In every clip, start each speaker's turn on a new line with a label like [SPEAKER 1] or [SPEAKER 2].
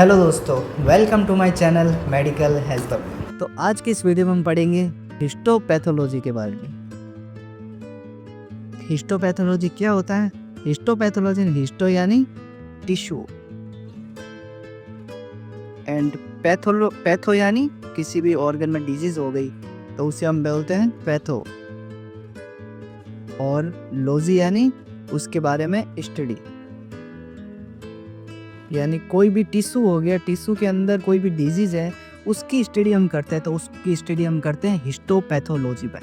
[SPEAKER 1] Hello दोस्तों, welcome to my channel medical health up. तो आज की इस वीडियो में हम पढ़ेंगे हिस्टोपैथोलॉजी के बारे में। हिस्टोपैथोलॉजी क्या होता है? हिस्टोपैथोलॉजी, हिस्टो यानी टिश्यू एंड पैथो यानी किसी भी ऑर्गन में डिजीज हो गई तो उसे हम बोलते हैं पैथो, और लॉजी यानी उसके बारे में स्टडी, यानी कोई भी टिश्यू हो गया, टिश्यू के अंदर कोई भी डिजीज है उसकी स्टडी हम करते हैं, तो उसकी स्टडी हम करते हैं हिस्टोपैथोलॉजी पर।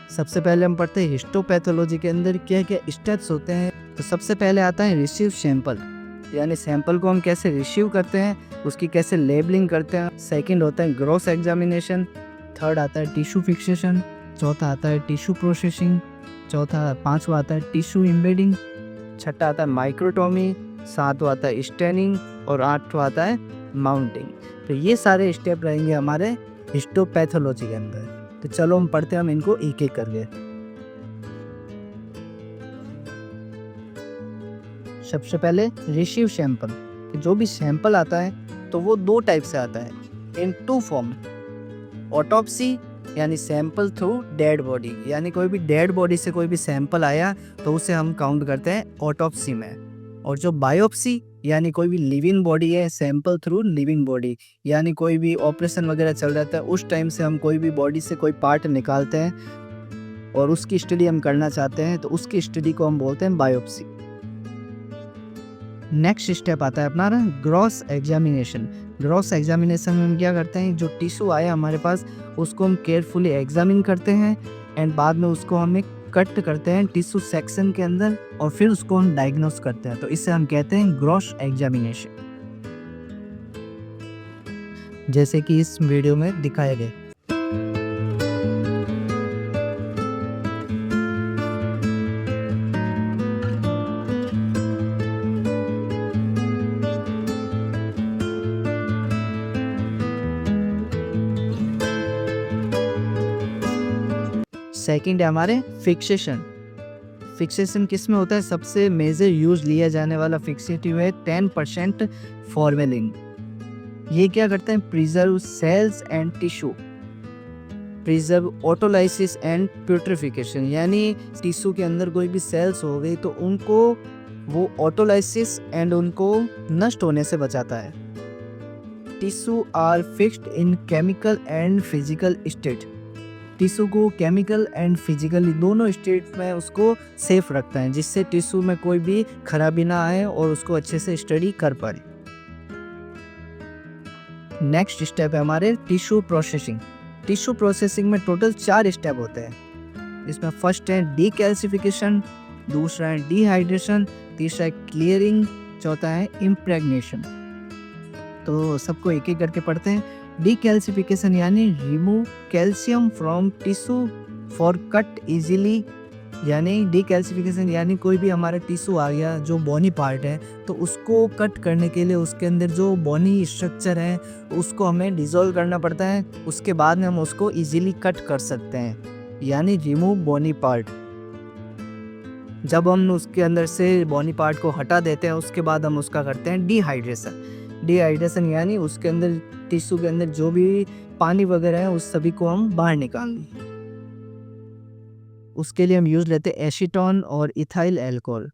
[SPEAKER 1] सबसे पहले हम पढ़ते हैं हिस्टोपैथोलॉजी के अंदर क्या क्या स्टेप्स होते हैं। तो सबसे पहले आता है रिसीव सैंपल, यानी सैंपल को हम कैसे रिसीव करते हैं, उसकी कैसे लेबलिंग करते हैं। सेकंड होता है ग्रॉस एग्जामिनेशन। थर्ड आता है टिश्यू फिक्सेशन। चौथा आता है टिश्यू प्रोसेसिंग। पांचवा आता है टिश्यू इम्बेडिंग। छठा आता है माइक्रोटोमी। सातवां आता है स्टेनिंग और आठवां आता है माउंटिंग। तो ये सारे स्टेप रहेंगे हमारे हिस्टोपैथोलॉजी के अंदर। तो चलो हम पढ़ते हैं हम इनको एक एक करके। सबसे पहले रिसीव सैंपल। जो भी सैंपल आता है तो वो दो टाइप से आता है, इन टू फॉर्म। ऑटोप्सी यानी सैंपल थ्रू डेड बॉडी, यानी कोई भी डेड बॉडी से कोई भी सैंपल आया तो उसे हम काउंट करते हैं ऑटोप्सी में। और जो बायोप्सी यानी कोई भी लिविंग बॉडी है, सैंपल थ्रू लिविंग बॉडी, यानी कोई भी ऑपरेशन वगैरह चल रहा है उस टाइम से हम कोई भी बॉडी से कोई पार्ट निकालते हैं और उसकी स्टडी हम करना चाहते हैं तो उसकी स्टडी को हम बोलते हैं बायोप्सी। नेक्स्ट स्टेप आता है अपना ग्रॉस एग्जामिनेशन। ग्रॉस एग्जामिनेशन में हम क्या करते हैं, जो टिश्यू आया हमारे पास उसको हम केयरफुली एग्जामिन करते हैं एंड बाद में उसको हम कट करते हैं टिश्यू सेक्शन के अंदर और फिर उसको हम डायग्नोस करते हैं, तो इसे हम कहते हैं ग्रॉस एग्जामिनेशन, जैसे कि इस वीडियो में दिखाया गया। सेकंड है हमारे फिक्सेशन। फिक्सेशन किस में होता है? सबसे मेजर यूज लिया जाने वाला फिक्सेटिव है 10% फॉर्मेलिन। ये क्या करते हैं? Preserve cells and tissue, preserve autolysis and putrefaction, यानी टिश्यू के अंदर कोई भी सेल्स हो गई तो उनको वो ऑटोलाइसिस एंड उनको नष्ट होने से बचाता है। Tissue are fixed in chemical and physical state. Tissue को केमिकल एंड फिजिकली दोनों स्टेट में उसको सेफ रखता है, जिससे टिश्यू में कोई भी खराबी ना आए और उसको अच्छे से स्टडी कर पाए। नेक्स्ट स्टेप है हमारे टिश्यू प्रोसेसिंग। टिश्यू प्रोसेसिंग में टोटल 4 स्टेप होते हैं। इसमें फर्स्ट है डीकैल्सिफिकेशन, दूसरा है डिहाइड्रेशन, तीसरा है क्लियरिंग, चौथा है इम्प्रेग्नेशन। तो सबको एक एक करके पढ़ते हैं। डीकैल्सिफिकेशन यानी remove calcium from tissue for cut easily, यानी डीकैल्सिफिकेशन यानी कोई भी हमारा टिश्यू आ गया जो बोनी पार्ट है तो उसको कट करने के लिए उसके अंदर जो बोनी स्ट्रक्चर है उसको हमें डिसॉल्व करना पड़ता है, उसके बाद में हम उसको इजीली कट कर सकते हैं, यानी रिमूव बोनी पार्ट। जब हम उसके अंदर से बोनी पार्ट को हटा देते हैं उसके बाद हम उसका करते हैं डिहाइड्रेशन। डिहाइड्रेशन यानी उसके अंदर टिश्यू के अंदर जो भी पानी वगैरह है उस सभी को हम बाहर निकाल दें। उसके लिए हम यूज लेते हैं एसीटोन और इथाइल एल्कोहल।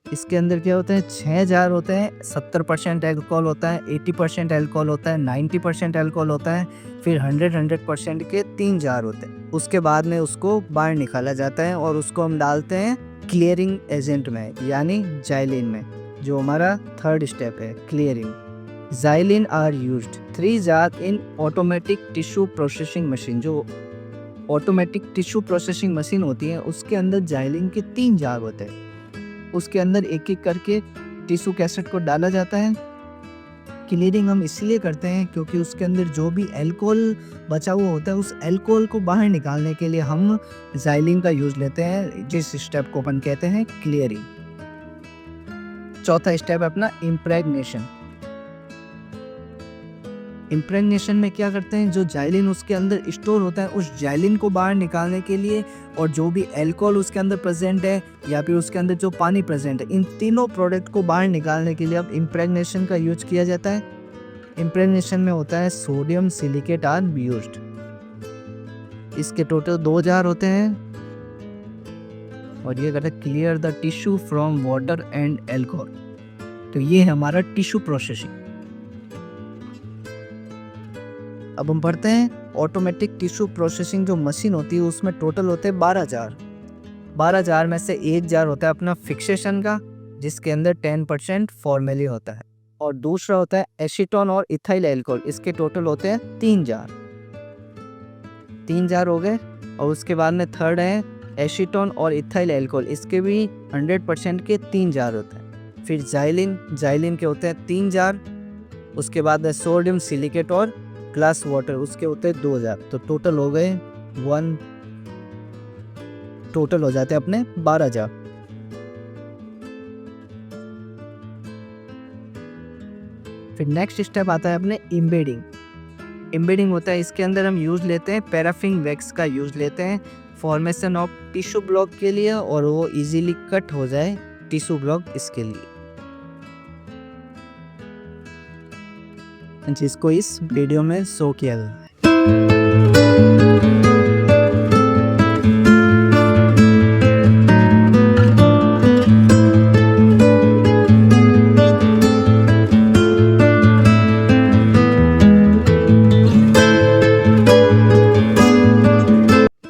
[SPEAKER 1] इसके अंदर क्या होता है? 6 जार होते हैं, 70% एल्कोहल होता है, 80% एल्कोहल होता है, 90% एल्कोहल होता है, फिर 100% के 3 जार होते हैं। उसके बाद में उसको बाहर निकाला जाता है और उसको हम डालते हैं क्लियरिंग एजेंट में, यानी जाइलिन में, जो हमारा थर्ड स्टेप है clearing. Xylene are used 3 jar in automatic tissue processing machine। जो ऑटोमेटिक टिश्यू प्रोसेसिंग मशीन होती है उसके अंदर जाइलिन के 3 जार होते हैं, उसके अंदर एक एक करके टिश्यू कैसेट को डाला जाता है। क्लियरिंग हम इसलिए करते हैं क्योंकि उसके अंदर जो भी अल्कोहल बचा हुआ होता है उस अल्कोहल को बाहर निकालने के लिए हम जाइलिन का यूज लेते हैं, जिस स्टेप को अपन कहते हैं क्लियरिंग। चौथा स्टेप है अपना इम्प्रेग्नेशन। इम्प्रेगनेशन में क्या करते हैं, जो जाइलिन उसके अंदर स्टोर होता है उस जाइलिन को बाहर निकालने के लिए, और जो भी अल्कोहल उसके अंदर प्रेजेंट है या फिर उसके अंदर जो पानी प्रेजेंट है, इन तीनों प्रोडक्ट को बाहर निकालने के लिए अब इम्प्रेगनेशन का यूज किया जाता है। इम्प्रेगनेशन में होता है सोडियम सिलिकेट आर यूज्ड। इसके टोटल 2 जार होते हैं और ये कहता है clear the tissue from water and alcohol. तो ये है हमारा टिश्यू प्रोसेसिंग। अब हम पढ़ते हैं ऑटोमेटिक टिश्यू प्रोसेसिंग जो मशीन होती है उसमें टोटल होते हैं 12 जार। 12 जार में से 1 जार होता है अपना फिक्सेशन का, जिसके अंदर 10% फॉर्मेलिन होता है, और दूसरा होता है एसीटोन और इथाइल अल्कोहल। इसके टोटल होते हैं 3 जार। 3 जार हो गए। और उसके बाद में थर्ड है एसीटोन और इथाइल अल्कोहल, इसके भी 100% के 3 जार होते हैं। फिर जाइलिन के होते हैं 3 जार। उसके बाद है सोडियम सिलिकेट और ग्लास वाटर, उसके होते हैं 2 जार। तो टोटल हो गए टोटल हो जाते हैं अपने 12 जार। फिर नेक्स्ट स्टेप आता है अपने एम्बेडिंग होता है, इसके अंदर हम यूज लेते हैं पैराफिन वैक्स का यूज लेते हैं फॉर्मेशन ऑफ टिश्यू ब्लॉक के लिए, और वो इजीली कट हो जाए टिश्यू ब्लॉक इसके लिए, जिसको इस वीडियो में शो किया गया है।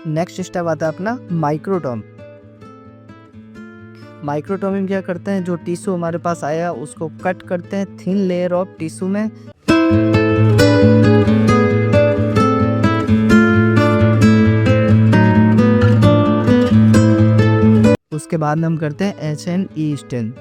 [SPEAKER 1] नेक्स्ट स्टेप आता है अपना माइक्रोटोम। माइक्रोटोम क्या करते हैं, जो टिश्यू हमारे पास आया उसको कट करते हैं थिन लेयर ऑफ टिश्यू में। उसके बाद हम करते हैं HNE स्टेन।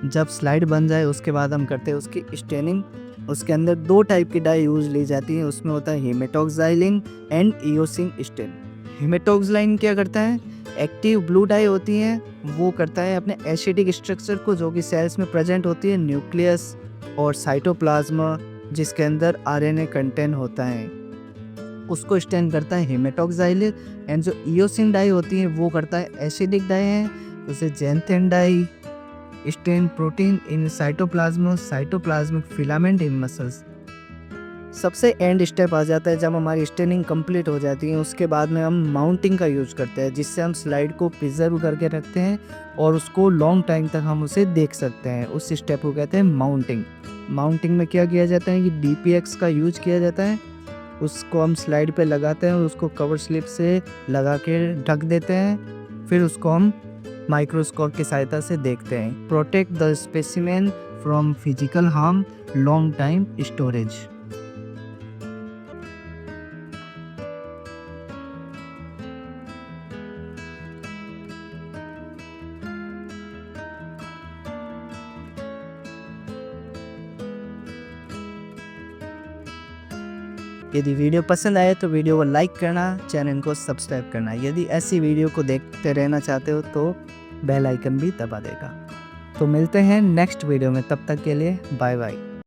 [SPEAKER 1] जब स्लाइड बन जाए उसके बाद हम करते हैं उसकी स्टेनिंग। उसके अंदर 2 टाइप की डाई यूज ली जाती है, उसमें होता है हेमेटोक्साइलिन एंड इयोसिन स्टेन। हेमेटोक्साइलिन क्या करता है, एक्टिव ब्लू डाई होती है, वो करता है अपने एसिडिक स्ट्रक्चर को जो कि सेल्स में प्रेजेंट होती है, न्यूक्लियस और साइटोप्लाज्मा जिसके अंदर RNA कंटेंट होता है, उसको स्टेन करता है हेमेटोक्साइलिन। एंड जो इयोसिन डाई होती है वो करता है एसिडिक डाई है, उसे xanthene dye stain protein in cytoplasmic filament in muscles. सबसे एंड स्टेप आ जाता है जब हमारी स्टेनिंग कंप्लीट हो जाती है, उसके बाद में हम माउंटिंग का यूज करते हैं, जिससे हम स्लाइड को प्रिजर्व करके रखते हैं और उसको लॉन्ग टाइम तक हम उसे देख सकते हैं। उस स्टेप को कहते हैं माउंटिंग। माउंटिंग में क्या किया जाता है कि DPX का यूज किया जाता है, उसको हम स्लाइड पे लगाते हैं और उसको कवर स्लिप से लगा के ढक देते हैं, फिर उसको हम माइक्रोस्कोप की सहायता से देखते हैं। Protect the specimen from physical harm, long time storage. यदि वीडियो पसंद आए तो वीडियो को लाइक करना, चैनल को सब्सक्राइब करना। यदि ऐसी वीडियो को देखते रहना चाहते हो तो बेल आइकन भी दबा देगा। तो मिलते हैं नेक्स्ट वीडियो में, तब तक के लिए बाय बाय।